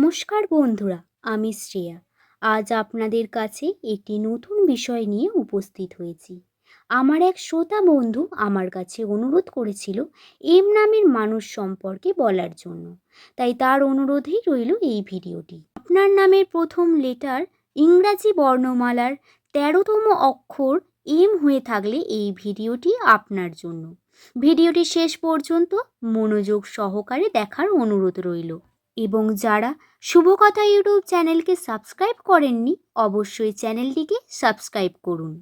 নমস্কার বন্ধুরা, আমি শ্রেয়া। আজ আপনাদের কাছে একটি নতুন বিষয় নিয়ে উপস্থিত হয়েছি। আমার এক শ্রোতা বন্ধু আমার কাছে অনুরোধ করেছিল এম নামের মানুষ সম্পর্কে বলার জন্য, তাই তার অনুরোধেই রইল এই ভিডিওটি। আপনার নামের প্রথম লেটার ইংরাজি বর্ণমালার ১৩তম অক্ষর এম হয়ে থাকলে এই ভিডিওটি আপনার জন্য। ভিডিওটি শেষ পর্যন্ত মনোযোগ সহকারে দেখার অনুরোধ রইল। এবং যারা শুভকথা ইউটিউব চ্যানেলকে সাবস্ক্রাইব করেননি, অবশ্যই চ্যানেলটিকে সাবস্ক্রাইব করুন।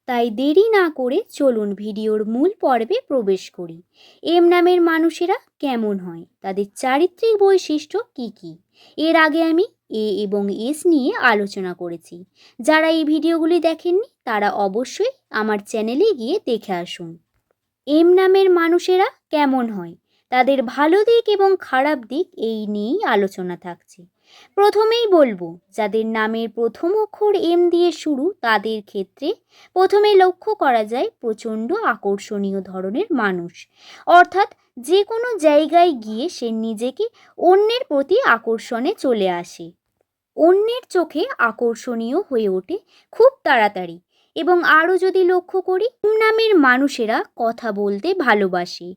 তাই দেরি না করে চলুন ভিডিওর মূল পর্বে প্রবেশ করি। এম নামের মানুষেরা কেমন হয়, তাদের চারিত্রিক বৈশিষ্ট্য কি কি, এর আগে আমি এ এবং এস নিয়ে আলোচনা করেছি। যারা এই ভিডিওগুলি দেখেননি তারা অবশ্যই আমার চ্যানেলে গিয়ে দেখে আসুন। এম নামের মানুষেরা কেমন হয়, তাদের ভালো দিক এবং খারাপ দিক এই নিয়েই আলোচনা থাকছে। প্রথমেই বলবো, যাদের নামের প্রথম অক্ষর এম দিয়ে শুরু তাদের ক্ষেত্রে প্রথমে লক্ষ্য করা যায় প্রচণ্ড আকর্ষণীয় ধরনের মানুষ। অর্থাৎ যে কোনো জায়গায় গিয়ে সে নিজেকে অন্যের প্রতি আকর্ষণে চলে আসে, অন্যের চোখে আকর্ষণীয় হয়ে ওঠে খুব তাড়াতাড়ি। এবং আরও যদি লক্ষ্য করি, এম নামের মানুষেরা কথা বলতে ভালোবাসে।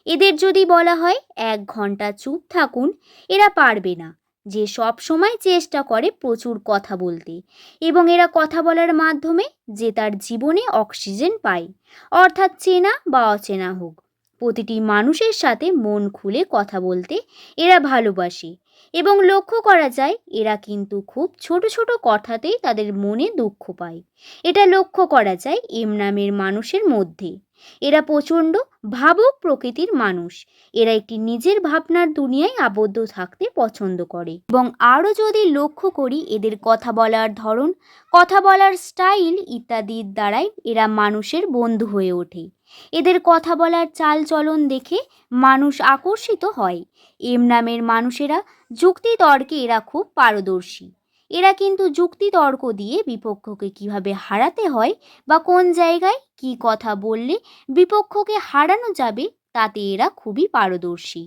এদের যদি বলা হয় ১ ঘন্টা চুপ থাকুন, এরা পারবে না। যে সব সময় চেষ্টা করে প্রচুর কথা বলতে, এবং এরা কথা বলার মাধ্যমে যে তার জীবনে অক্সিজেন পায়। অর্থাৎ চেনা বা অচেনা হোক, প্রতিটি মানুষের সাথে মন খুলে কথা বলতে এরা ভালোবাসে। এবং লক্ষ্য করা যায় এরা কিন্তু খুব ছোট ছোট কথাতেই তাদের মনে দুঃখ পায়। এটা লক্ষ্য করা যায় এম নামের মানুষের মধ্যে। এরা প্রচণ্ড ভাবুক প্রকৃতির মানুষ। এরা একটি নিজের ভাবনার দুনিয়ায় আবদ্ধ থাকতে পছন্দ করে। এবং আরও যদি লক্ষ্য করি, এদের কথা বলার ধরন, কথা বলার স্টাইল ইত্যাদির দ্বারাই এরা মানুষের বন্ধু হয়ে ওঠে। এদের কথা বলার চালচলন দেখে মানুষ আকর্ষিত হয়। এম নামের মানুষেরা যুক্তিতর্কে এরা খুব পারদর্শী। এরা কিন্তু যুক্তিতর্ক দিয়ে বিপক্ষকে কিভাবে হারাতে হয় বা কোন জায়গায় কি কথা বললে বিপক্ষকে হারানো যাবে তাতে এরা খুবই পারদর্শী।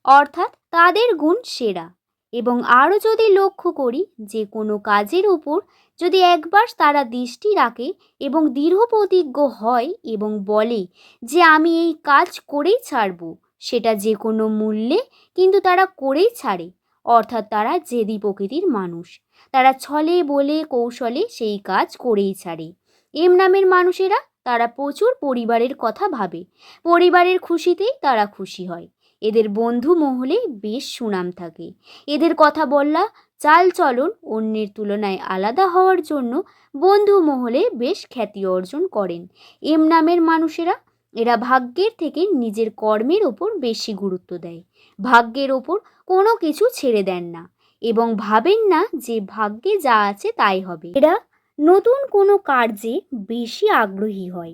অর্থাৎ তাদের গুণ সেরা। এবং আরও যদি লক্ষ্য করি, যে কোনো কাজের উপর যদি একবার তারা দৃষ্টি রাখে এবং দৃঢ় প্রতিজ্ঞ হয় এবং বলে যে আমি এই কাজ করেই ছাড়ব, সেটা যে কোনো মূল্যে কিন্তু তারা করেই ছাড়ে। অর্থাৎ তারা জেদি প্রকৃতির মানুষ। তারা ছলে বলে কৌশলে সেই কাজ করেই ছাড়ে। এম নামের মানুষেরা তারা প্রচুর পরিবারের কথা ভাবে। পরিবারের খুশিতেই তারা খুশি হয়। এদের বন্ধু মহলে বেশ সুনাম থাকে। এদের কথা বলা চালচলন অন্যের তুলনায় আলাদা হওয়ার জন্য বন্ধু মহলে বেশ খ্যাতি অর্জন করেন। এম নামের মানুষেরা এরা ভাগ্যের থেকে নিজের কর্মের ওপর বেশি গুরুত্ব দেয়। ভাগ্যের ওপর কোনো কিছু ছেড়ে দেন না এবং ভাবেন না যে ভাগ্যে যা আছে তাই হবে। এরা নতুন কোনো কার্যে বেশি আগ্রহী হয়।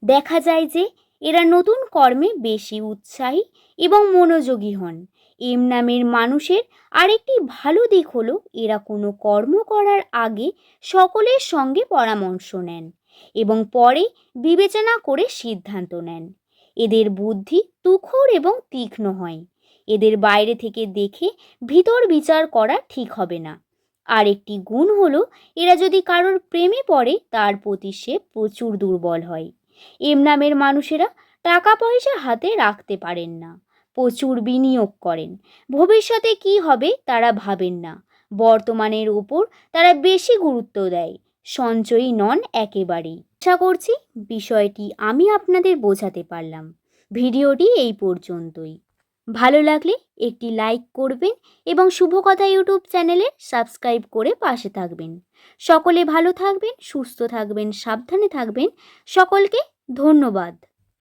দেখা যায় যে এরা নতুন কর্মে বেশি উৎসাহী এবং মনোযোগী হন। এম নামের মানুষের আরেকটি ভালো দিক হলো এরা কোনো কর্ম করার আগে সকলের সঙ্গে পরামর্শ নেন এবং পরে বিবেচনা করে সিদ্ধান্ত নেন। এদের বুদ্ধি তুখোড় এবং তীক্ষ্ণ হয়। এদের বাইরে থেকে দেখে ভিতর বিচার করা ঠিক হবে না। আর একটি গুণ হলো এরা যদি কারোর প্রেমে পড়ে তার প্রতি সে প্রচুর দুর্বল হয়। এম নামের মানুষেরা টাকা পয়সা হাতে রাখতে পারেন না, প্রচুর বিনিয়োগ করেন। ভবিষ্যতে কি হবে তারা ভাবেন না। বর্তমানের উপর তারা বেশি গুরুত্ব দেয়, সঞ্চয়ী নন একেবারেই। আশা করছি বিষয়টি আমি আপনাদের বোঝাতে পারলাম। ভিডিওটি এই পর্যন্তই। ভালো লাগলে একটি লাইক করবেন এবং শুভকথা ইউটিউব চ্যানেলে সাবস্ক্রাইব করে পাশে থাকবেন। সকলে ভালো থাকবেন, সুস্থ থাকবেন, সাবধানে থাকবেন। সকলকে ধন্যবাদ।